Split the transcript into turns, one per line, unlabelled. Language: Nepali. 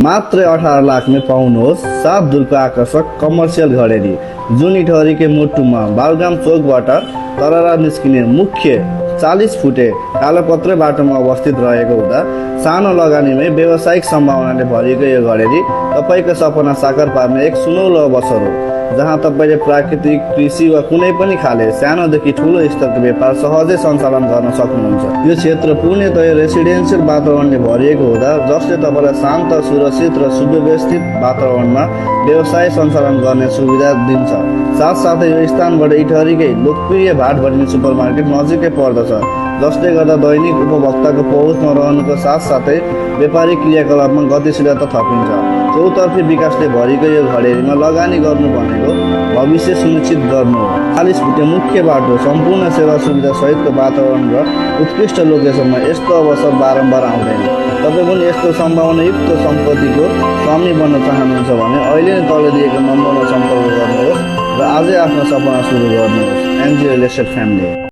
मात्र 18 लाख में पाउनुहोस् सात दुलको आकर्षक कमर्सियल घडेरी जुन इटहरीकै मुटुमा बालगाम चोकबाट तररा निस्किने मुख्य 40 फुटे कालोपत्रे बाटोमा अवस्थित रहेको हुँदा सानो लगानीमै व्यावसायिक सम्भावनाले भरिएको यो घडेरी तपाईँको सपना साकार पार्ने एक सुनौलो अवसर हो, जहाँ तपाईँले प्राकृतिक कृषि वा कुनै पनि खाले सानोदेखि ठुलो स्तरको व्यापार सहजै सञ्चालन गर्न सक्नुहुन्छ। यो क्षेत्र पूर्णतया रेसिडेन्सियल वातावरणले भरिएको हुँदा जसले तपाईँलाई शान्त, सुरक्षित र सुव्यवस्थित वातावरणमा व्यवसाय सञ्चालन गर्ने सुविधा दिन्छ। साथसाथै यो स्थानबाट इटहरीकै लोकप्रिय भाट भटिने सुपरमार्केट नजिकै पर्दछ, जसले गर्दा दैनिक उपभोक्ताको पहुँचमा रहनुको साथसाथै व्यापारिक क्रियाकलापमा गतिशीलता थपिन्छ। चौतर्फी विकासले भरिएको यो घडेरीमा लगानी गर्नु भनेको भविष्य सुनिश्चित गर्नु हो। 40 फुटे मुख्य बाटो, सम्पूर्ण सेवा सुविधा सहितको वातावरण र उत्कृष्ट लोकेसनमा यस्तो अवसर बारम्बार आउँदैन। तपाईँ पनि यस्तो सम्भावनायुक्त सम्पत्तिको स्वामी बन्न चाहनुहुन्छ भने अहिले नै तल दिएको नम्बरमा सम्पर्क गर्नुहोस् र आजै आफ्नो सपना सुरु गर्नुहोस्। NG real estate family.